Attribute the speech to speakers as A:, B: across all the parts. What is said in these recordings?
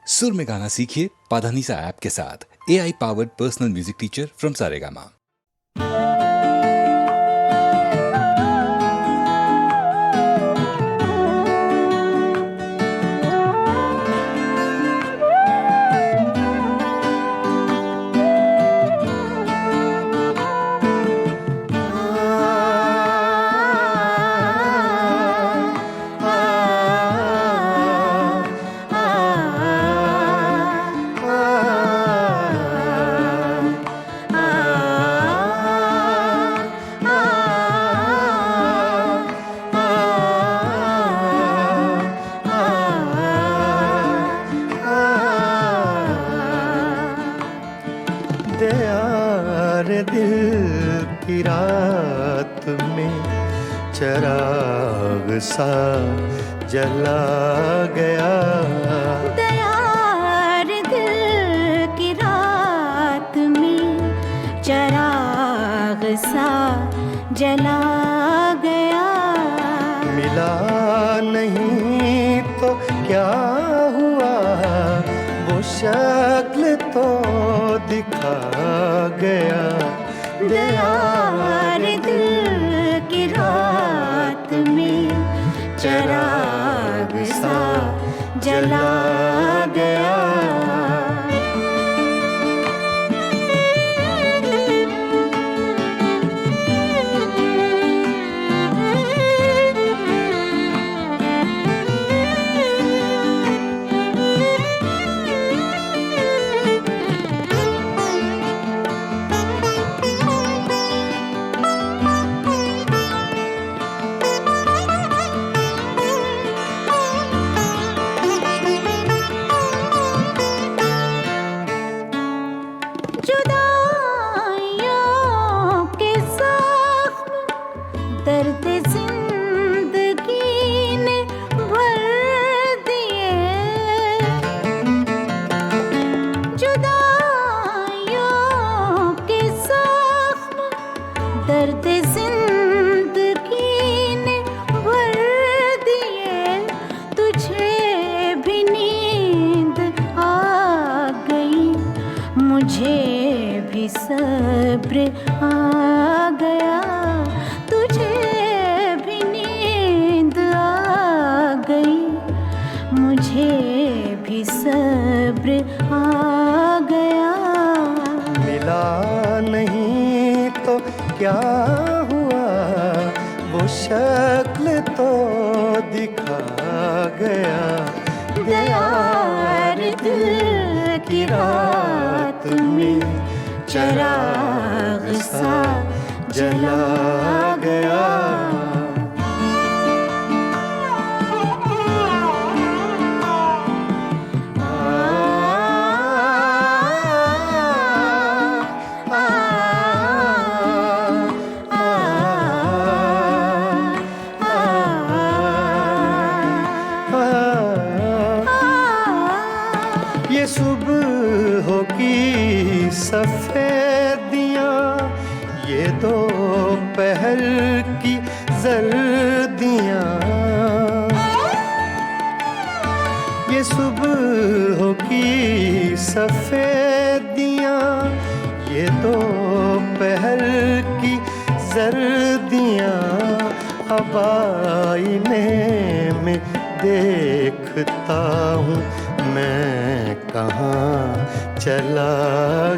A: सुर में गाना सीखिए पाधानीसा ऐप के साथ। AI powered personal music teacher from Saregama.
B: दिल की रात में चिराग सा जला गया।
C: दयार दिल की रात में चिराग सा जला गया।
B: मिला नहीं तो क्या हुआ, वो शक्ल तो दिखा गया।
C: दयार दिल की रात में चिराग सा जला गया। दर्द जिंदगी ने भर दिए, जुदाइयों के जख्म दर्द जिंदगी ने भर दिए। तुझे भी नींद आ गई, मुझे भी सब्र आ गया। तुझे भी नींद आ गई, मुझे भी सब्र आ गया।
B: मिला नहीं तो क्या हुआ, वो शक्ल तो दिखा गया।
C: दयार दिल की रात में चिराग सा जला गया।
B: ये सुबह की सफेदियाँ, ये दोपहर की जर्दियाँ। ये सुबह की सफेदियाँ, ये दोपहर की जर्दियाँ। अब आईने में देखता हूँ मैं कहाँ चला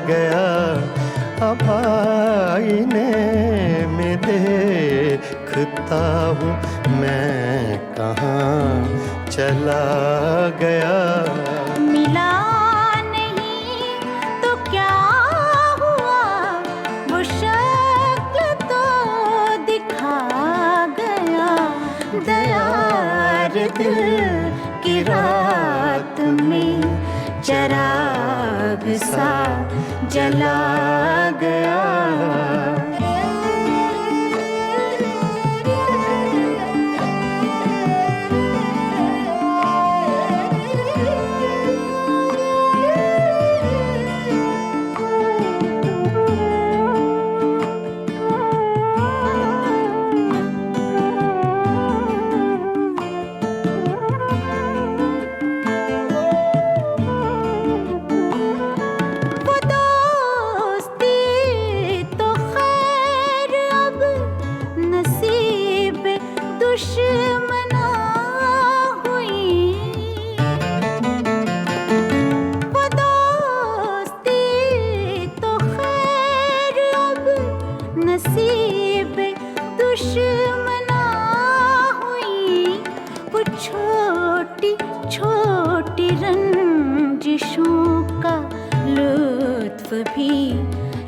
B: गया। अब आईने में देखता हूँ मैं कहाँ चला गया।
C: मिला नहीं तो क्या हुआ, वो शक्ल तो दिखा गया। दयार दिल की रात में चिराग सा जला गया।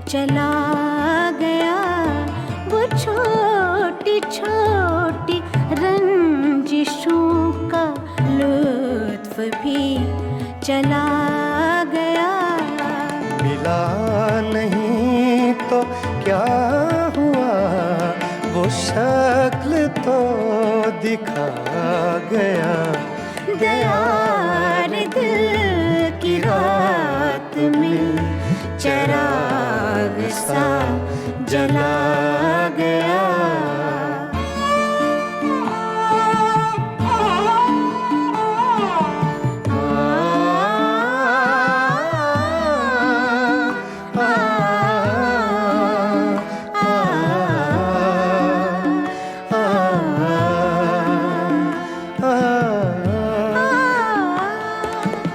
C: चला गया वो छोटी छोटी रंजिशों का लुत्फ भी चला गया।
B: मिला नहीं तो क्या हुआ, वो शक्ल तो दिखा गया।
C: दयार दिल की रात में चिराग सा जला गया।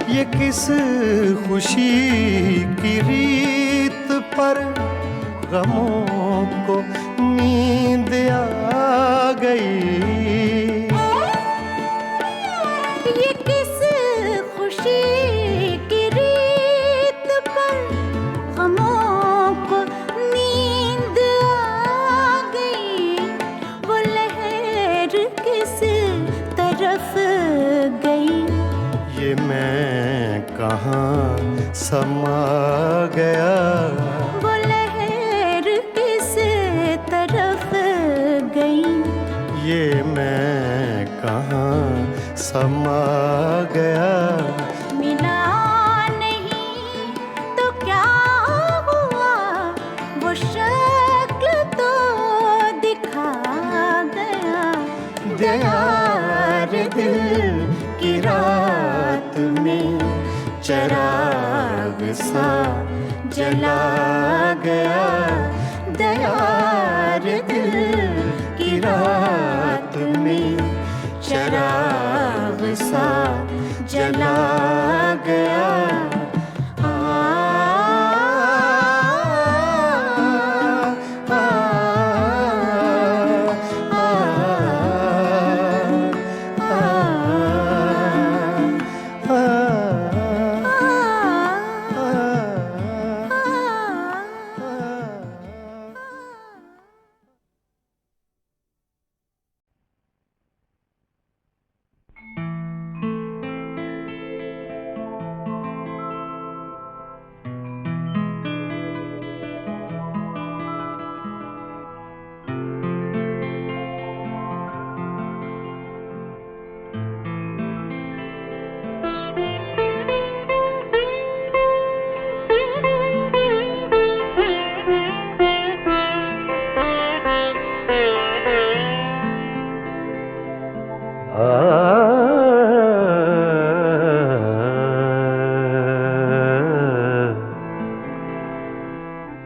B: ये किस खुशी की रीत पर गमों को नींद आ गई।
C: ये किस खुशी की रीत पर गमों को नींद आ गई। वो लहर किस तरफ गई,
B: ये मैं कहाँ समा गया।
C: वो लहर किस तरफ गई,
B: ये मैं कहाँ समा गया।
C: मिला नहीं तो क्या हुआ, वो शक्ल तो दिखा गया।
B: दयार दिल की रात में चिराग सा जला गया। दयार दिल की रात में चिराग सा जला गया।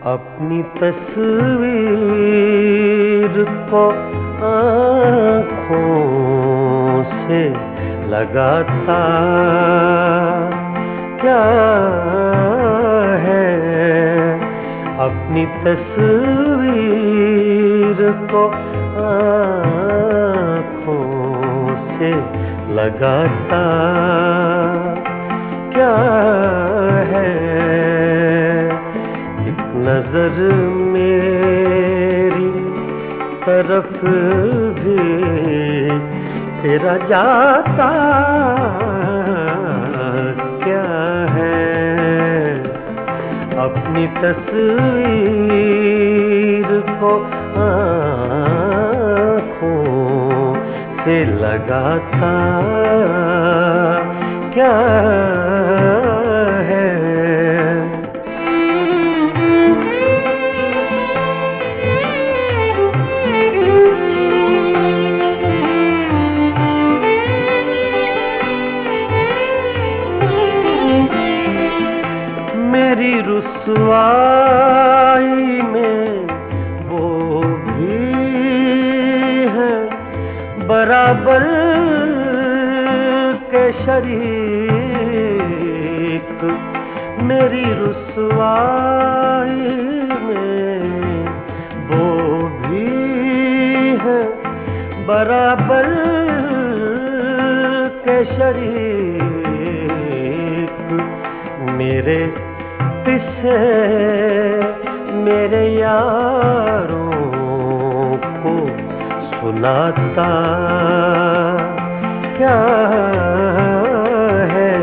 B: अपनी तस्वीर को आँखों से लगाता क्या है। अपनी तस्वीर को आँखों से लगाता क्या है। नजर मेरी तरफ भी तेरा जाता क्या है। अपनी तस्वीर को आँखों से लगाता क्या है। मेरी रुसवाई में वो भी है बराबर के शरीक। मेरी रुसवाई में वो भी है बराबर के शरीक। मेरे पीछे मेरे यारों को सुनाता क्या है,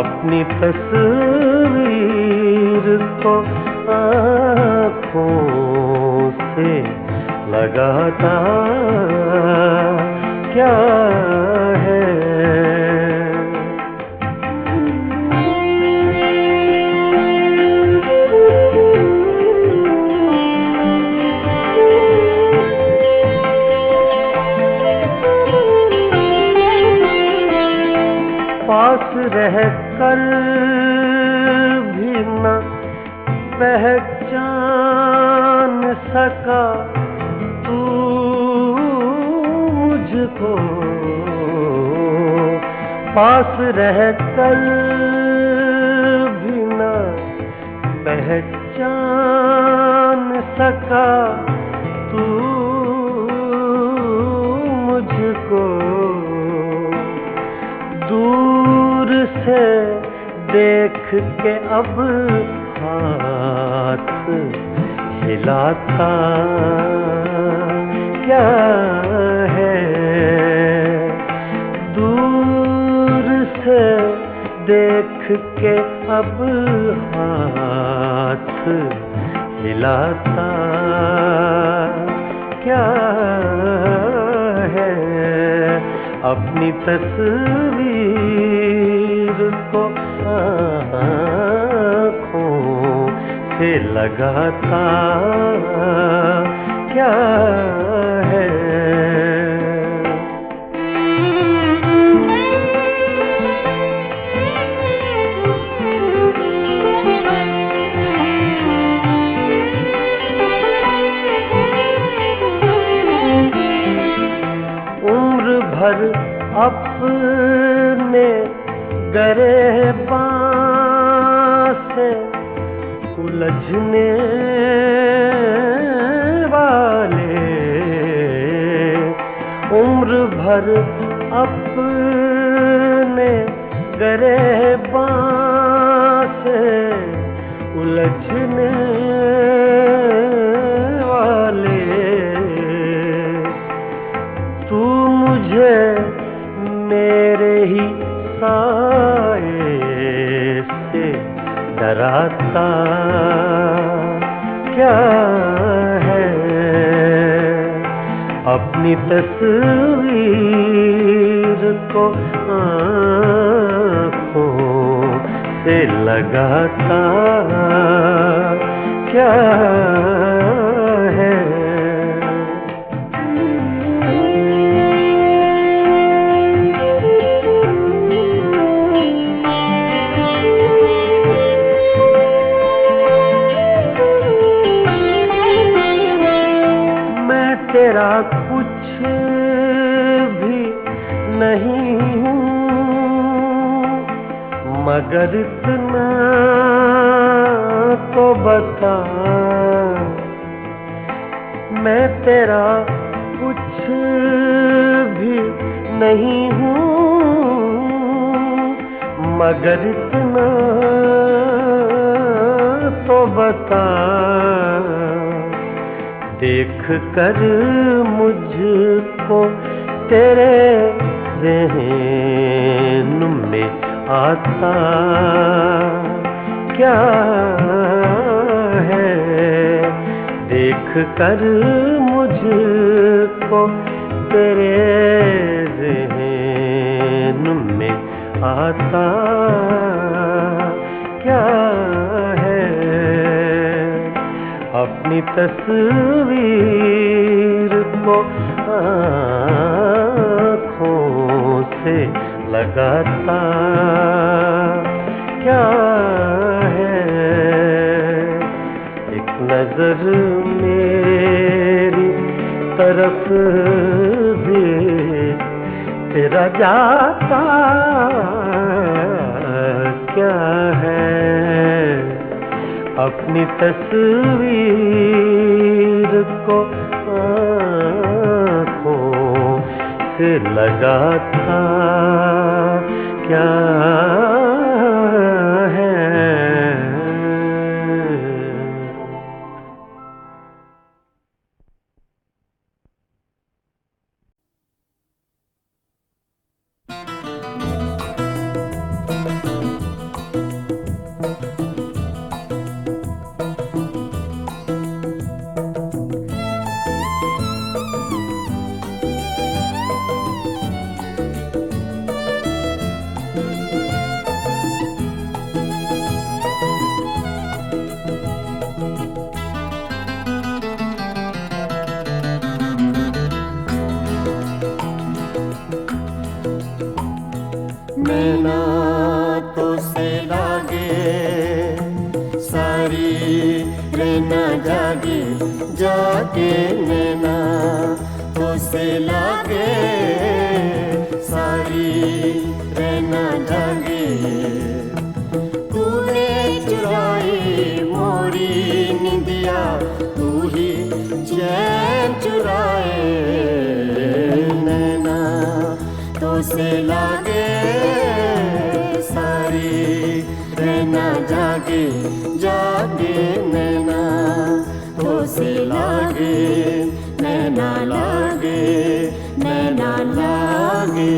B: अपनी तस्वीर को आँखों से लगाता क्या है। पास रह कर भी न पहचान सका तू मुझको, पास रह कर भी न पहचान सका तू मुझको, दूर से देख के अब हाथ हिलाता क्या है, दूर से देख के अब हाथ हिलाता क्या है, अपनी तस्वीर को आँखों से लगाता क्या है। उम्र भर अपने गिरेबान से उलझने वाले, उम्र भर अपने गिरेबान से उलझने वाले, तू मुझे मेरे ही साए से डराता क्या है, अपनी तस्वीर को आँखों से लगाता क्या है। तेरा कुछ भी नहीं हूँ, मगर इतना तो बता, मैं तेरा कुछ भी नहीं हूँ, मगर इतना तो बता, देख कर मुझको तेरे ज़हन में आता क्या है, देख कर मुझको तेरे ज़हन में आता क्या है, अपनी तस्वीर को आँखों से लगाता क्या है, एक नजर मेरी तरफ भी तेरा जाता क्या है, अपनी तस्वीर को आँखों से लगाता क्या है। जागे नैना तो से लागे सारी रहना जागे तूने चुराई मोरी निंदिया तू ही चैन चुराए नैना तो से लागे सारी रहना जागे जागे नैना तो से लागे नैना लागे नैना लागे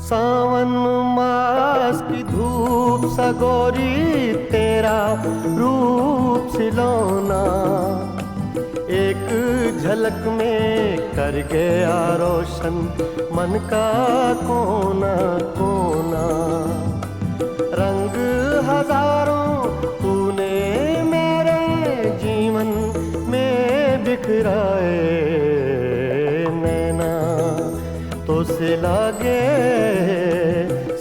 B: सावन मास की धूप सगोरी तेरा रूप सिलौना एक झलक में कर गया रोशन मन का कोना कोना रंग हजारों तूने मेरे जीवन में बिखराए नैना तो से लागे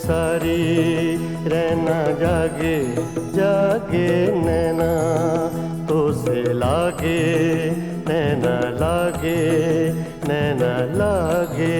B: सारी रहना जागे जागे नैना तो से लागे नैना लागे नैना लागे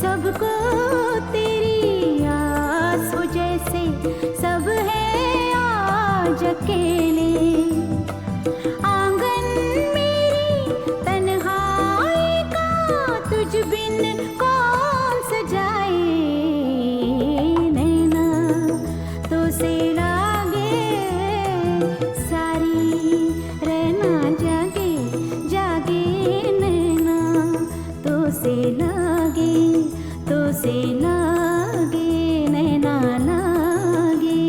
C: सबको तेरी आस हो जैसे सब है आज अकेले आंगन मेरी तन्हाई का तुझ बिन कौन सजाए नैना तो से लागे सारी रहना जागे जागे नैना तो से लागे नैना लागे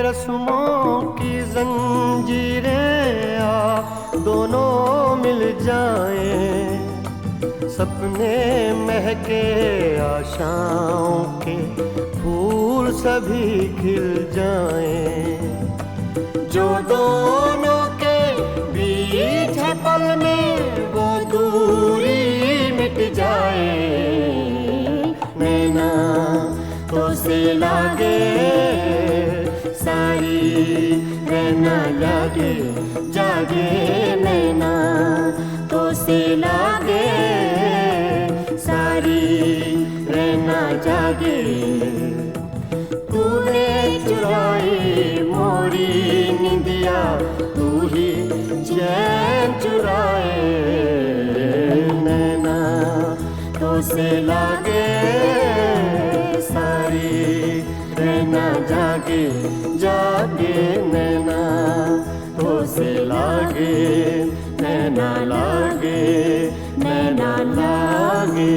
B: रस्मों की जंजीरें आ दोनों मिल जाएं सपने महके आशाओं के फूल सभी खिल जाएं जो दोनों के बीच है पल में से लागे सारी रहना जागे जागे नैना तो से लागे सारी रहना जागे तूने चुराई मोरी निंदिया तू ही चैन चुराए नैना तो से लागे सारी रहना जागे जागे नैना तो से लागे नैना लागे नैना लागे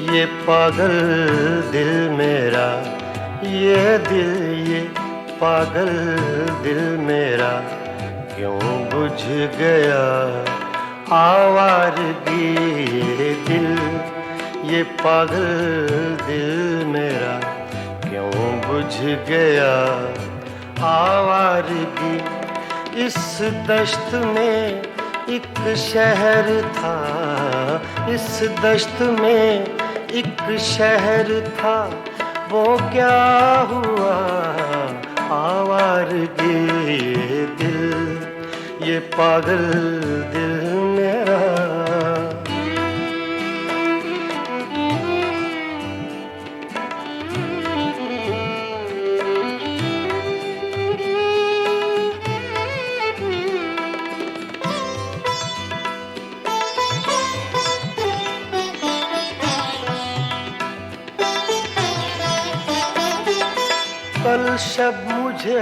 B: ये पागल दिल मेरा ये दिल ये पागल दिल मेरा क्यों बुझ गया आवारगी ये दिल ये पागल दिल मेरा क्यों बुझ गया आवारगी इस दश्त में एक शहर था इस दश्त में एक शहर था वो क्या हुआ आवारगी ये दिल ये पागल दिल मेरा कल शब मुझे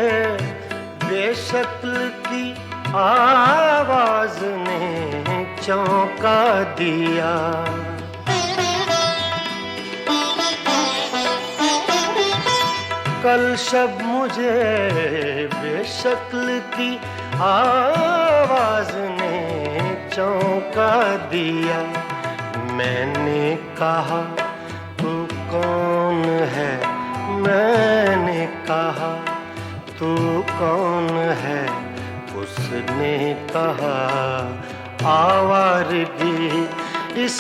B: बेशक्ल की आवाज ने चौंका दिया कल शब मुझे बेशक्ल की आवाज ने चौंका दिया मैंने कहा तू कौन है मैंने कहा तू कौन है उसने कहा आवारगी इस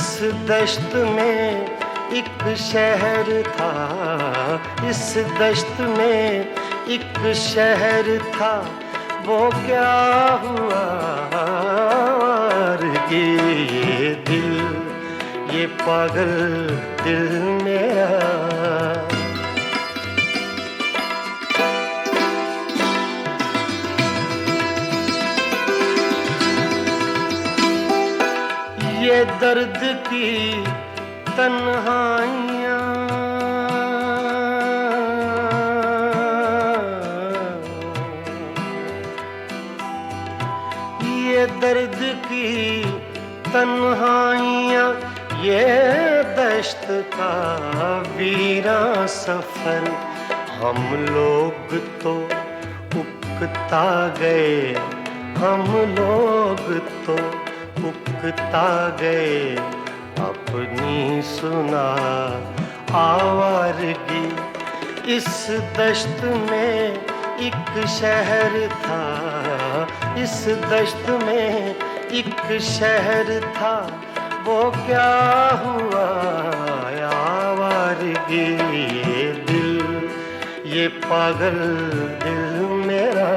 B: दश्त में एक शहर था इस दश्त में एक शहर था वो क्या हुआ आवारगी ये दिल ये पागल दिल मेरा ये दर्द की तन्हाइयाँ ये दर्द की तन्हाइयाँ ये दश्त का वीरा सफर हम लोग तो उकता गए हम लोग तो उकता गए अपनी सुना आवारगी इस दश्त में एक शहर था इस दश्त में एक शहर था वो क्या हुआ आवारगी ये दिल ये पागल दिल मेरा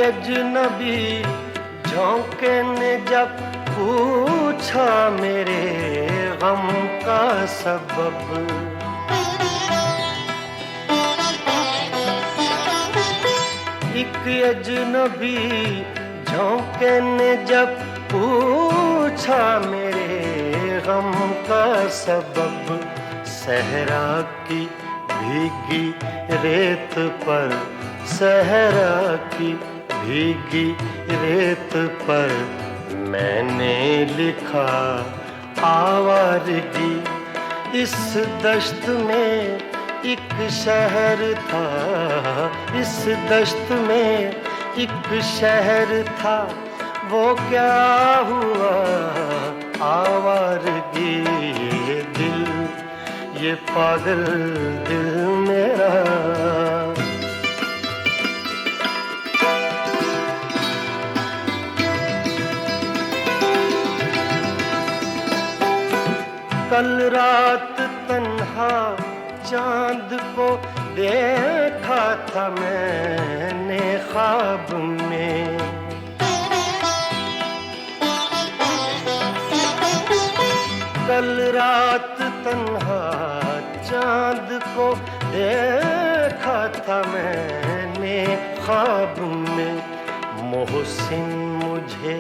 B: अजनबी झोंके ने जब पूछा मेरे गम का सबब, एक अजनबी झोंके ने जब पूछा मेरे गम का सबब, सहरा की भीगी रेत पर, सहरा की भीगी रेत पर मैंने लिखा आवारगी। इस दश्त में एक शहर था, इस दश्त में एक शहर था, वो क्या हुआ आवारगी। ये दिल, ये पागल दिल मेरा, कल रात तन्हा चांद को देखा था मैंने ख्वाब में, कल रात तन्हा चांद को देखा था मैंने ख्वाब में। मोहसिन मुझे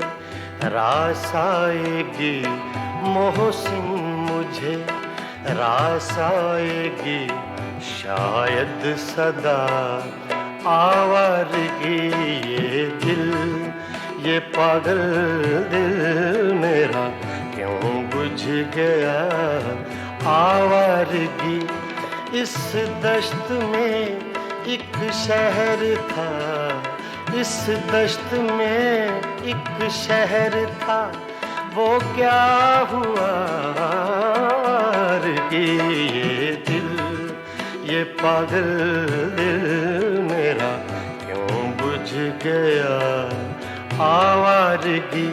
B: रास आएगी, मोहसिन मुझे रास आएगी, शायद सदा आवारगी। ये दिल, ये पागल दिल मेरा क्यों बुझ गया आवारगी। इस दश्त में एक शहर था, इस दश्त में एक शहर था, वो क्या हुआ आवारगी। ये दिल, ये पागल दिल मेरा क्यों बुझ गया आवारगी,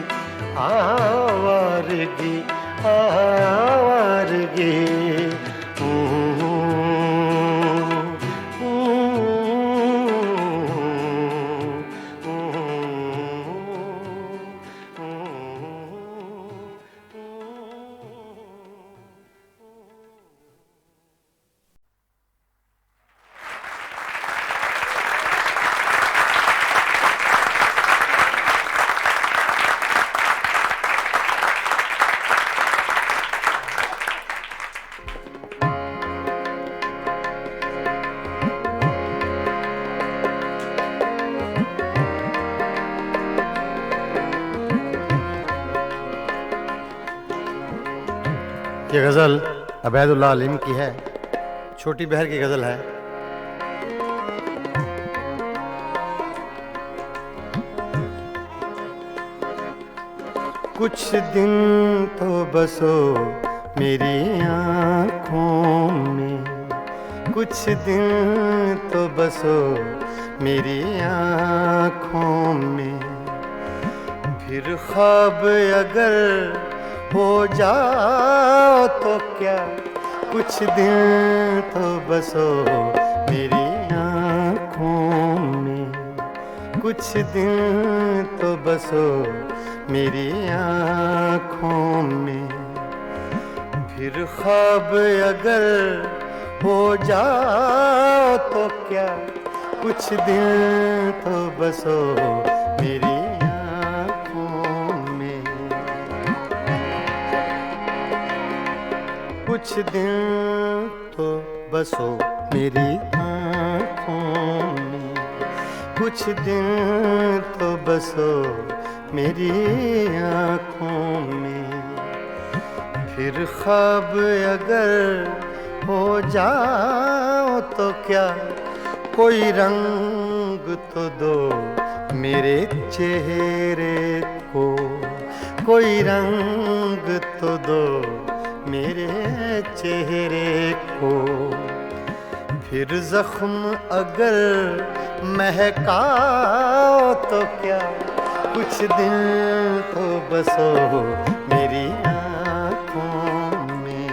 B: आवारगी, आवारगी।
D: ये गज़ल अबैदुल्लाह अलीम की है, छोटी बहर की गज़ल है। कुछ दिन तो बसो मेरी आँखों में, कुछ दिन तो बसो मेरी आँखों में, फिर ख्वाब अगर हो जाओ तो क्या, कुछ दिन तो बसो मेरी आँखों में, कुछ दिन तो बसो मेरी आँखों में, फिर ख्वाब अगर हो जाओ तो क्या, कुछ दिन तो बसो मेरी आँखों में, कुछ दिन तो बसो मेरी आँखों में, कुछ दिन तो बसो मेरी आँखों में, फिर ख्वाब अगर हो जाओ तो क्या, कोई रंग तो दो मेरे चेहरे को, कोई रंग तो दो मेरे चेहरे को, फिर जख्म अगर महकाओ तो क्या, कुछ दिन तो बसो मेरी आँखों में।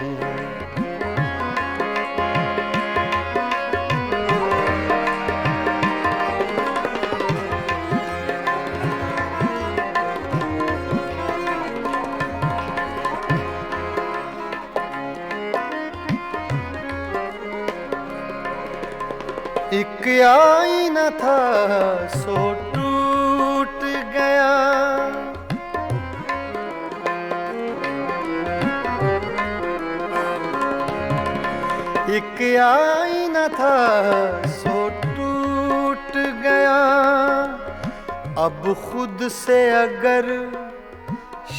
B: एक आईना था सो टूट गया, एक आईना था सो टूट गया। अब खुद से अगर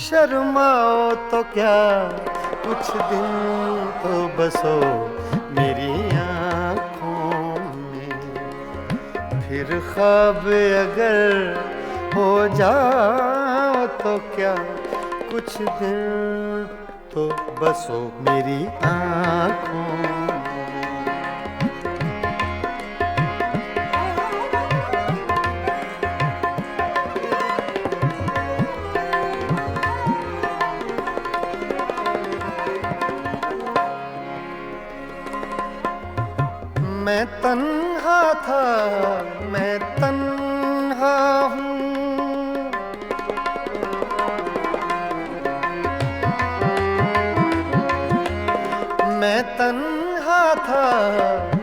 B: शर्माओ तो क्या, कुछ दिन तो बसो मेरी आँखों में। फिर ख्वाब अगर हो जाओ तो क्या, कुछ दिन तो बसो मेरी आँखों में। मैं तन्हा था, मैं तन्हा हूँ, मैं तन्हा था,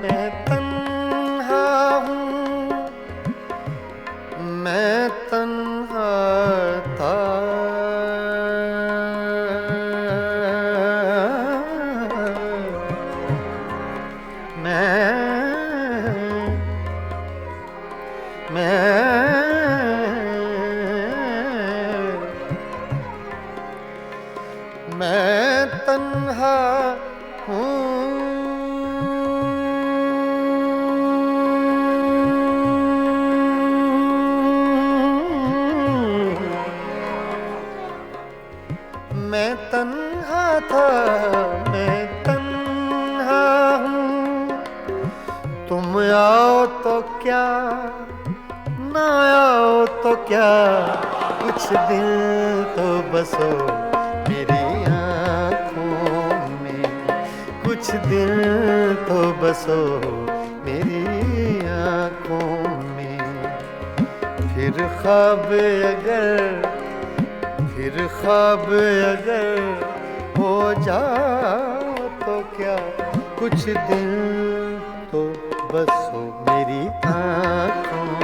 B: मैं तन्हा हूँ, मैं तन्हा था। मैं तन्हा हूँ। मैं तन्हा था, मैं तन्हा हूँ। तुम आओ तो क्या, ना आओ तो क्या, कुछ दिल तो बसो मेरी आँखों में। कुछ दिल तो बसो मेरी आँखों में। फिर ख्वाब अगर हो जाओ तो क्या, कुछ दिल तो बसो मेरी आँखों में।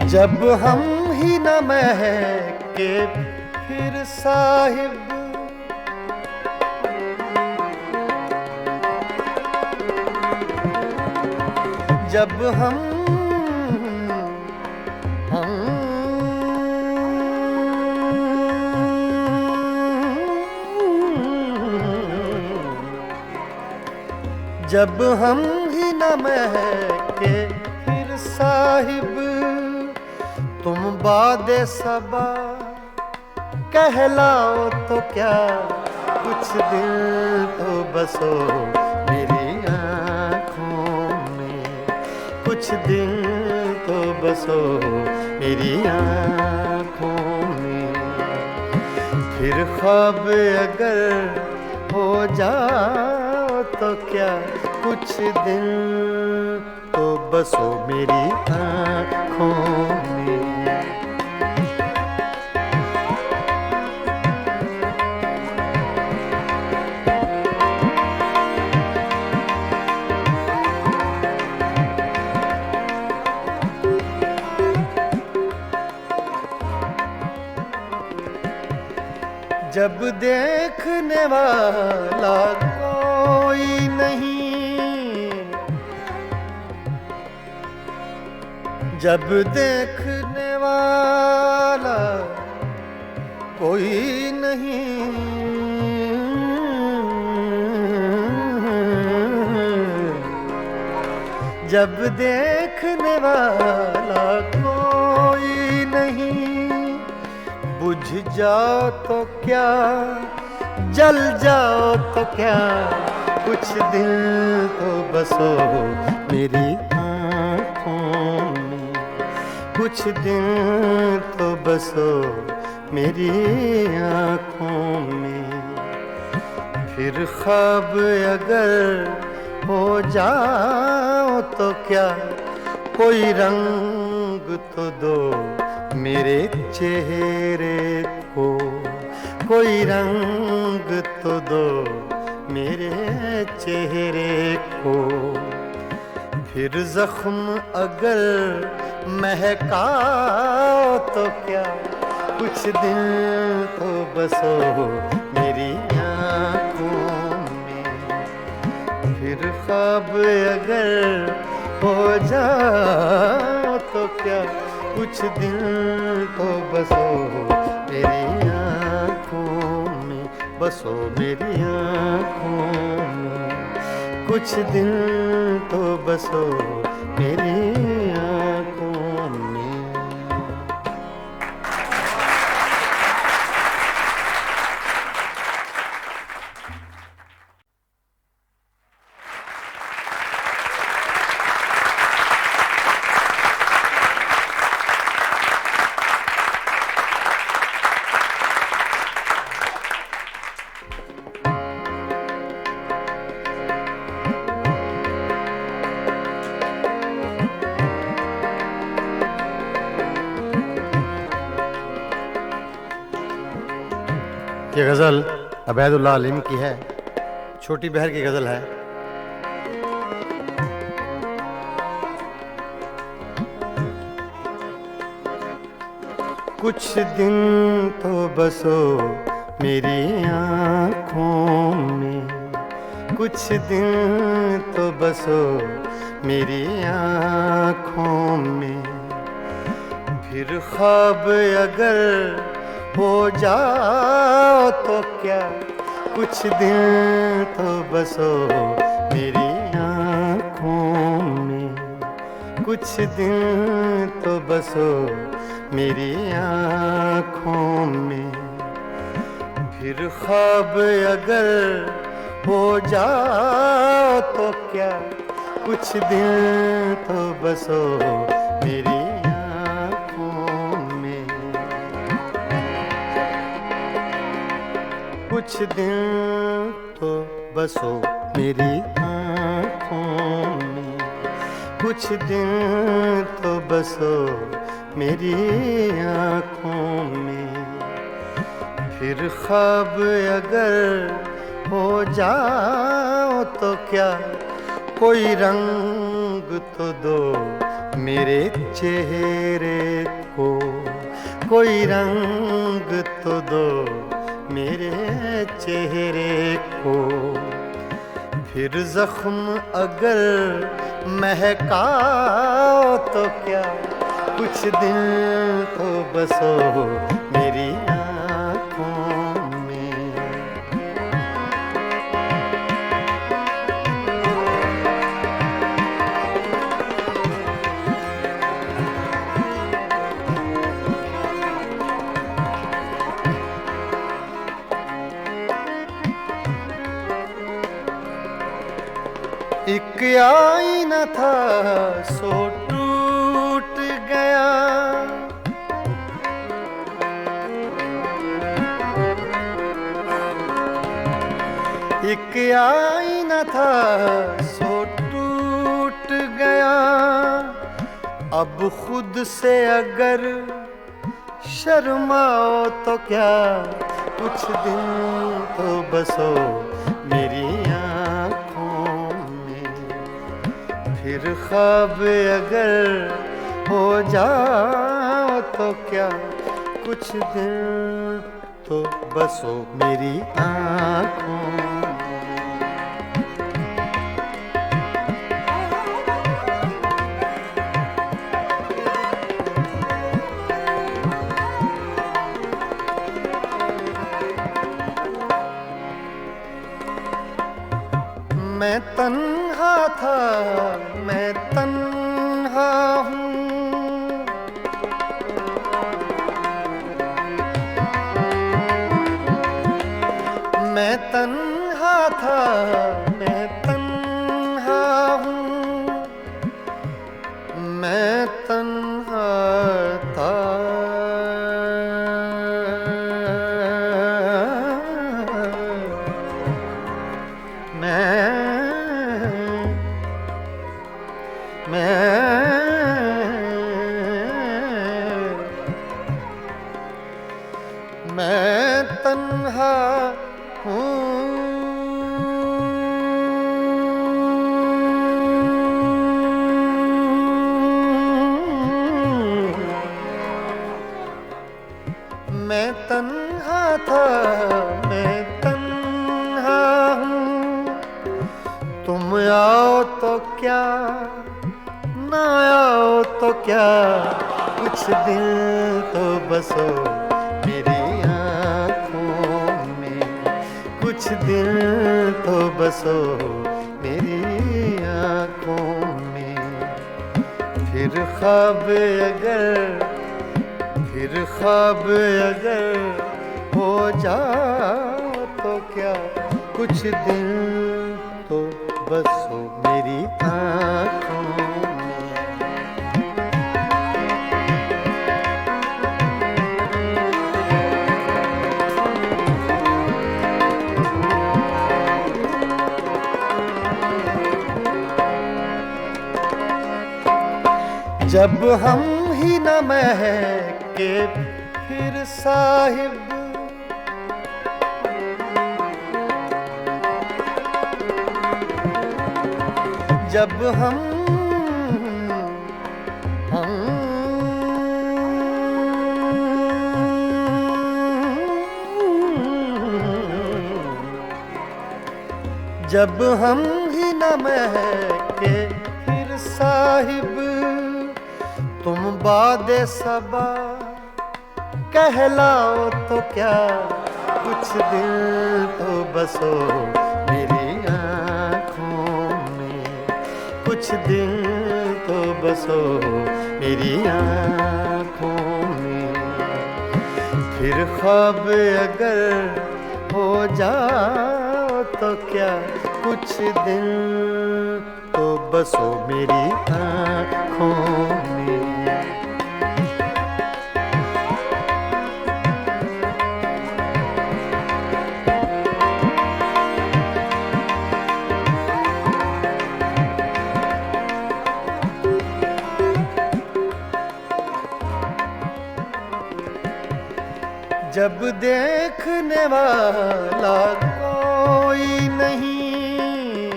B: जब हम ही न महके फिर साहिब, जब हम जब हम ही न महके फिर साहिब, तुम बादे सबा कहलाओ तो क्या, कुछ दिल तो बसो मेरी आँखों में। कुछ दिल तो बसो मेरी आँखों में। फिर ख्वाब अगर हो जाओ तो क्या, कुछ दिल तो बसो मेरी आँखों में। जब देखने वाला कोई नहीं, जब देखने वाला कोई नहीं, जब देखने वाला कोई नहीं, बुझ जाओ तो क्या, जल जाओ तो क्या, कुछ दिल तो बसो मेरी आँखों में। कुछ दिल तो बसो मेरी आँखों में। फिर ख्वाब अगर हो जाओ तो क्या, कोई रंग तो दो मेरे चेहरे को, कोई रंग तो दो मेरे चेहरे को। फिर जख्म अगर महकाओ तो क्या, कुछ दिन तो बसो मेरी आँखों में। फिर ख्वाब अगर हो जाओ तो क्या, कुछ दिन तो बसो मेरी आँखों में, बसो मेरी आँखों में। कुछ दिन तो बसो मेरी आँखों में।
D: ये गज़ल अबैदुल्लाह अलीम की है, छोटी बहर की गज़ल है।
B: कुछ दिन तो बसो मेरी आँखों में, कुछ दिन तो बसो मेरी आँखों में। फिर ख्वाब अगर हो जाओ तो क्या, कुछ दिन तो बसो मेरी आँखों में, कुछ दिन तो बसो मेरी आँखों में। फिर ख्वाब अगर हो जाओ तो क्या, कुछ दिन तो बसो मेरी आँखों में। कुछ दिन तो बसो मेरी आँखों में, कुछ दिन तो बसो मेरी आँखों में। फिर ख्वाब अगर हो जाओ तो क्या, कोई रंग तो दो मेरे चेहरे को, कोई रंग तो दो मेरे चेहरे को। फिर जख्म अगर महकाओ तो क्या, कुछ दिन तो बसो मेरी आँखों में। एक आईना था सो टूट गया, एक आईना था सो टूट गया। अब खुद से अगर शर्माओ तो क्या, कुछ दिन तो बसो मेरी आँखों में। फिर ख्वाब अगर हो जाओ तो क्या, कुछ दिन तो बसो मेरी आँखों में। मैं तन्हा था, मैं तन्हा हूँ, मैं तन्हा था, मैं तन्हा हूँ, मैं तन्हा था। मैं तुम आओ तो क्या, ना आओ तो क्या, कुछ दिन तो बसो मेरी आँखों में, कुछ दिन तो बसो मेरी आँखों में। फिर ख्वाब अगर हो जाओ तो क्या, कुछ दिन तो बसो मेरी आँखों में। जब हम ही न महके फिर साहिब, जब जब हम ही न महके फिर साहिब, तुम बादे सबा कहलाओ तो क्या, कुछ दिन तो बसो मेरी आँखों में, कुछ दिन तो बसो मेरी आँखों में। फिर ख्वाब अगर हो जाओ तो क्या, कुछ दिन तो बसो मेरी आँखों में। जब देखने वाला कोई नहीं,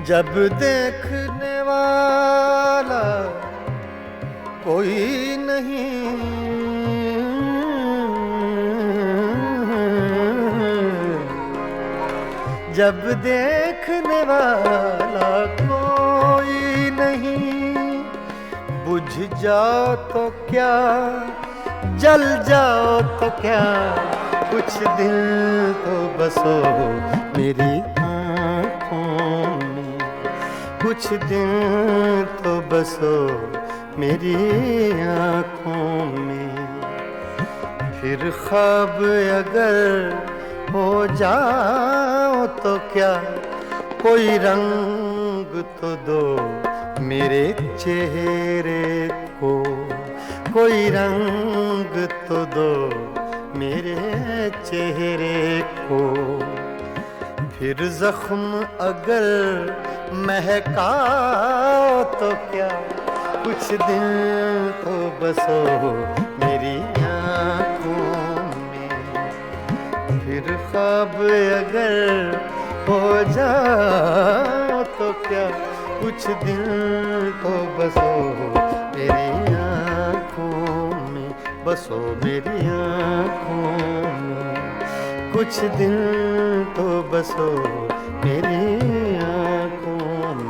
B: जब देखने वाला कोई नहीं, जब देखने वाला कोई नहीं, बुझ जाओ तो क्या, जल जाओ तो क्या, कुछ दिन तो बसो मेरी आँखों में, कुछ दिन तो बसो मेरी आँखों में। फिर ख्वाब अगर हो जाओ तो क्या, कोई रंग तो दो मेरे चेहरे को, कोई रंग तो दो मेरे चेहरे को। फिर जख्म अगर महकाओ तो क्या, कुछ दिन तो बसो मेरी आँखों में। फिर ख्वाब अगर हो जाओ तो क्या, कुछ दिन तो बसो मेरी आँखों में, बसो मेरी आँखों में। कुछ दिन तो बसो मेरी आँखों में।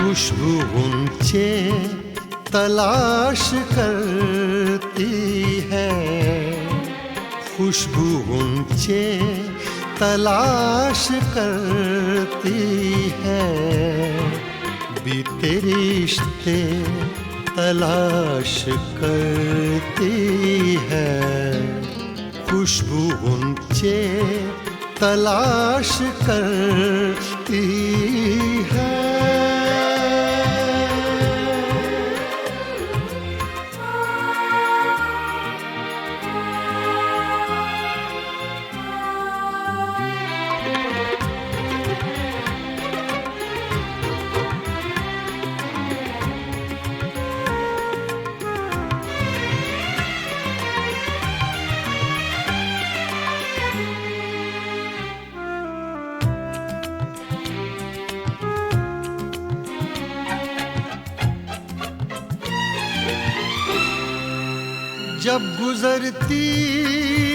E: खुशबू ऊंचे तलाश करती है, खुशबू ऊंचे तलाश करती है, बीते रिश्ते तलाश करती है। खुशबू ऊंचे तलाश करती है। जब गुजरती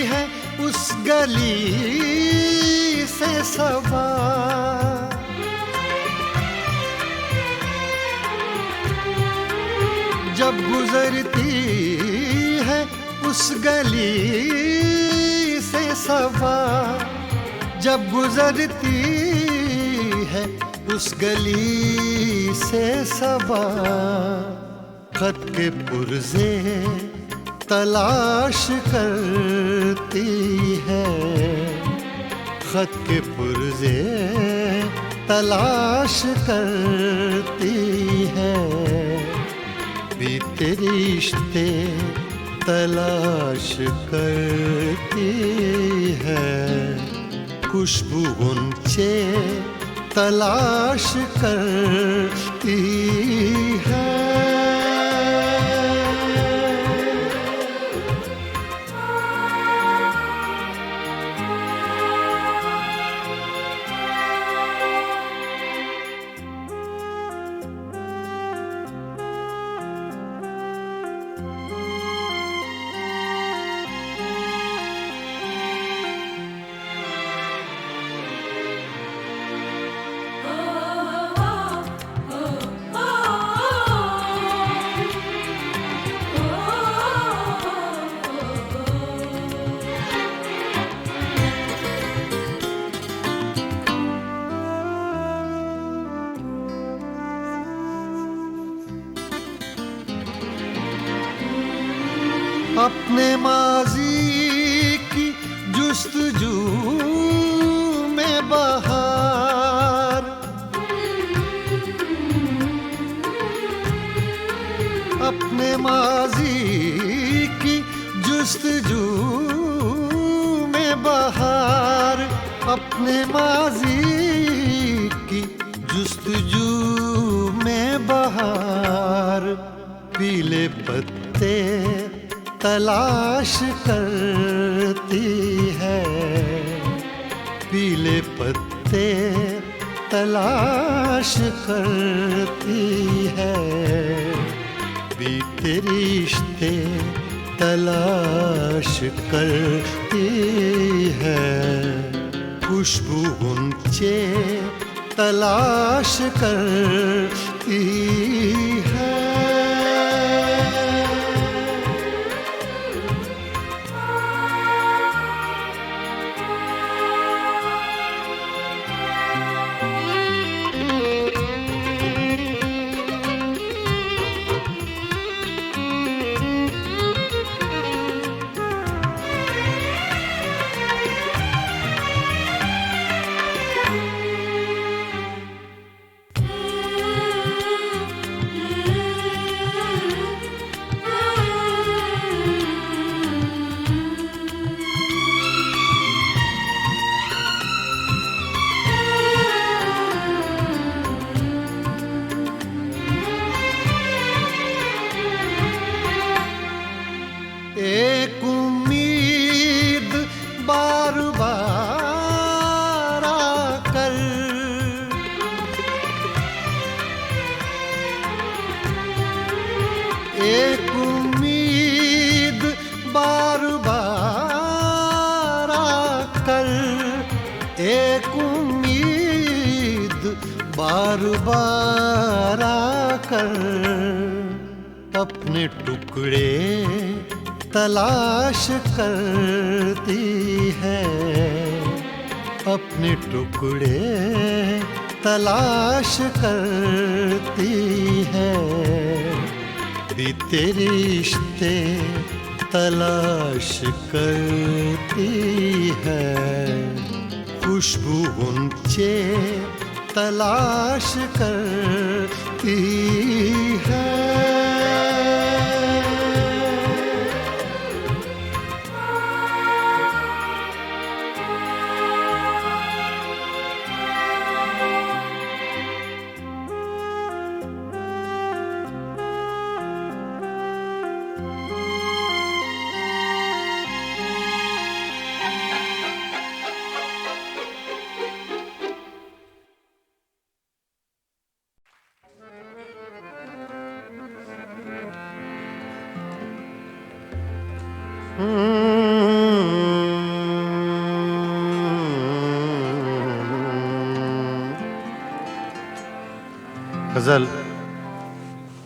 E: है उस गली से सबा, जब गुजरती है उस गली से सबा, जब गुजरती है उस गली से सबा, खत के पुर्जे तलाश करती है, खत के पुर्जे तलाश करती है, बीते रिश्ते तलाश करती है, खुशबू गुंचे तलाश करती है। अपने माजी की जुस्तजू में बहार, अपने माजी की जुस्तजू में बहार, अपने माजी की जुस्तजू में बहार, पीले पत्ते तलाश करती है, पीले पत्ते तलाश करती है, बीते रिश्ते तलाश करती है, खुशबू गुंचे तलाश करती है। एक उम्मीद बार बार आकर, एक उम्मीद बार बार आकर, एक उम्मीद बार बार आकर, अपने टुकड़े तलाश करती है, अपने टुकड़े तलाश करती है, बीते रिश्ते तलाश करती है, खुशबू गुंचे तलाश करती है।
D: गजल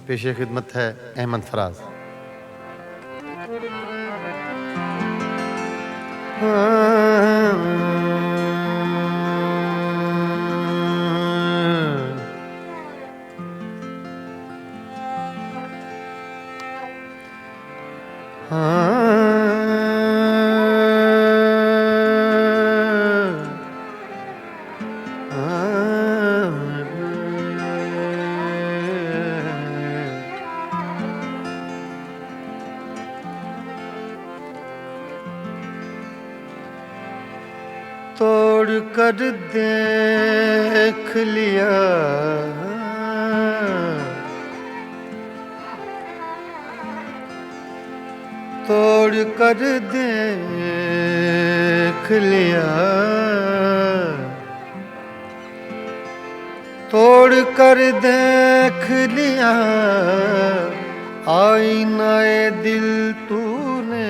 D: पेशे खिदमत है अहमद फराज। तोड़ कर देख लिया तोड़ कर देख लिया तोड़ कर देख लिया आईनाए दिल तूने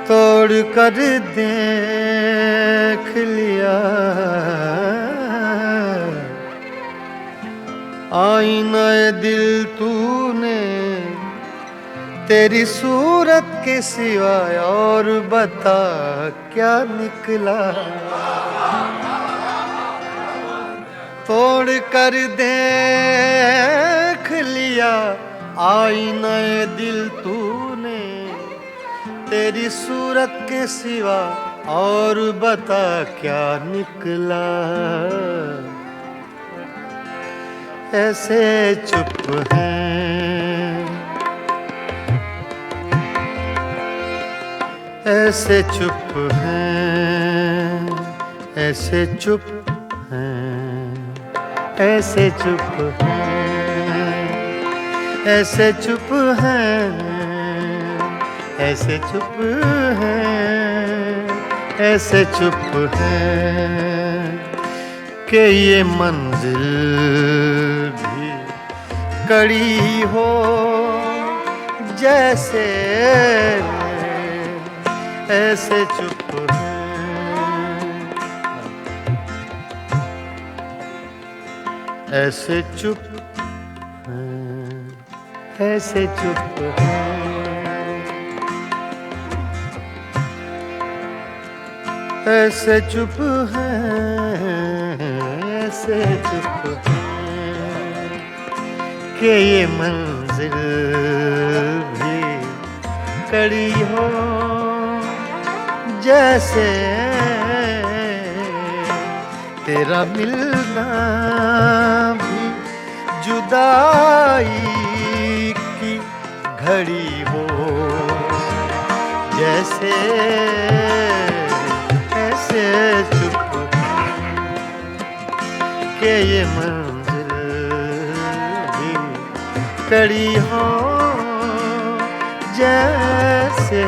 D: तोड़ कर देख लिया आईनाए दिल तूने तेरी सूरत के सिवाय और बता क्या निकला तोड़ कर देख लिया आईनाए दिल तूने तेरी सूरत के सिवा और बता क्या निकला ऐसे चुप हैं ऐसे चुप हैं ऐसे चुप हैं ऐसे चुप हैं ऐसे चुप हैं ऐसे चुप हैं ऐसे चुप हैं कि ये मंजिल भी कड़ी हो जैसे ऐसे चुप हैं ऐसे चुप हैं ऐसे चुप हैं ऐसे चुप हैं ऐसे चुप हैं कि ये मंजिल भी कड़ी हो जैसे तेरा मिलना भी जुदाई की घड़ी हो जैसे ऐसे चुप के ये मंजिल भी कड़ी हो जैसे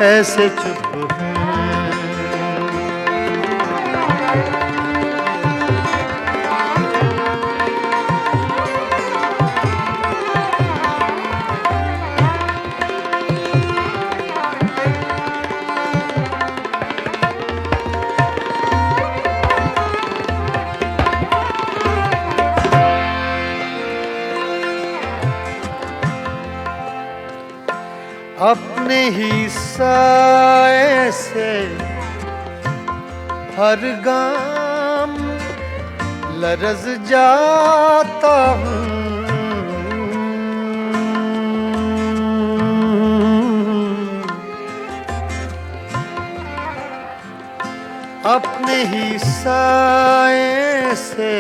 D: ऐसे चुप अपने ही साए से हर गाम लरज़ जाता हूँ अपने ही साए से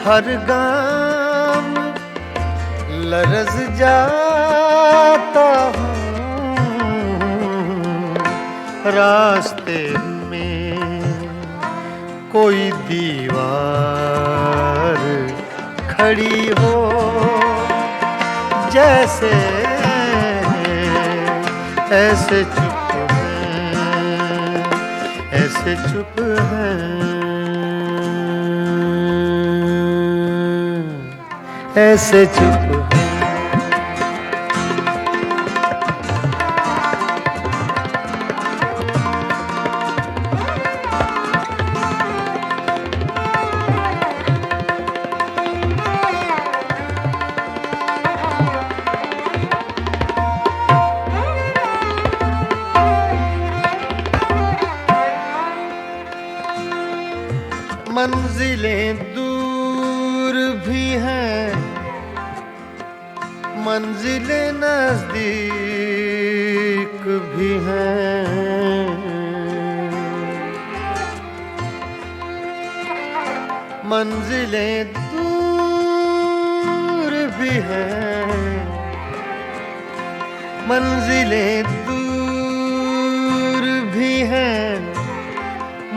D: हर गाम लरज़ जाता हूँ रास्ते में कोई दीवार खड़ी हो जैसे ऐसे चुप हैं ऐसे चुप हैं
B: ऐसे चुप है। मंजिलें दूर भी हैं, मंजिलें नजदीक भी हैं। मंजिलें दूर भी हैं, मंजिलें दूर भी हैं,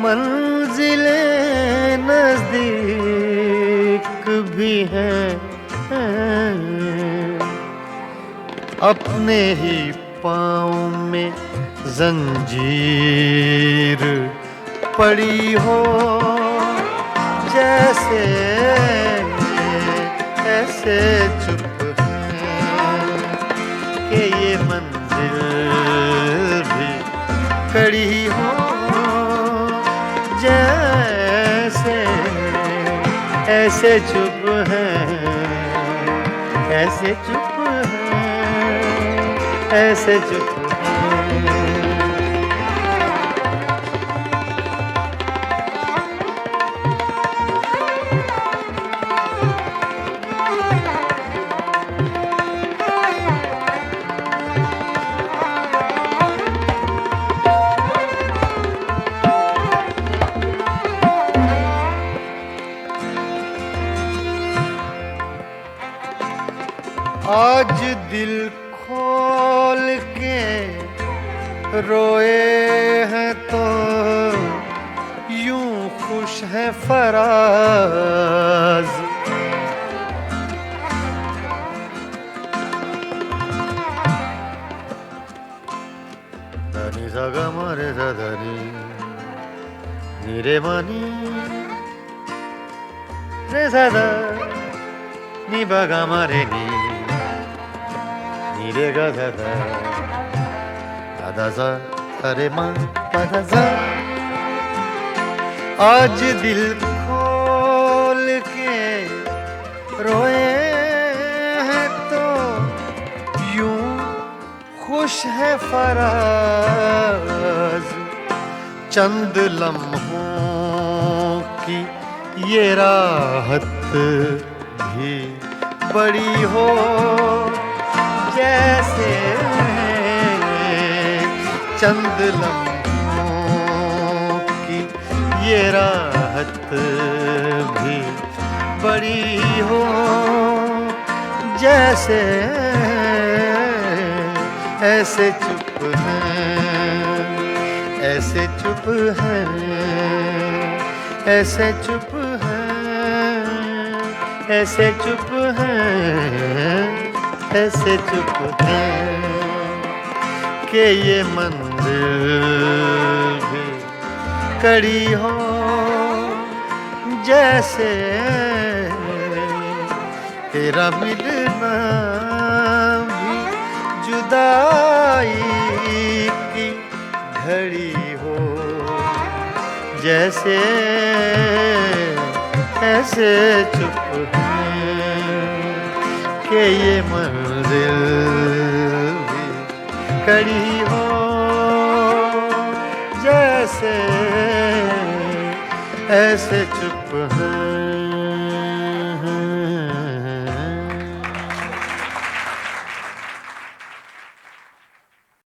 B: मंजिलें नजदीक भी हैं। अपने ही पाँव में जंजीर पड़ी हो जैसे, ऐसे चुप है कि ये मंजिल भी कड़ी हो जैसे, ऐसे चुप है, ऐसे चुप है, ऐसे चुप है। आज दिल खोल के रोए हैं तो यूं खुश है फराज। धनी सगा मारे धनी नीरे मानी रे सदा नी बगा मारे नी रे गा धा धा धा धा अरे माँ धा धा। आज दिल खोल के रोए हैं तो यूं खुश है फराज। चंद लम्हों की ये राहत भी बड़ी हो जैसे, चंद लम्हों की ये राहत भी बड़ी हो जैसे, ऐसे चुप है, ऐसे चुप है, ऐसे चुप है, ऐसे चुप है, ऐसे चुप है कि ये मंजिल भी कड़ी हो जैसे, तेरा मिलना भी जुदाई की घड़ी हो जैसे, ऐसे चुप है कि ये मंजिल भी कड़ी हो जैसे, ऐसे चुप है,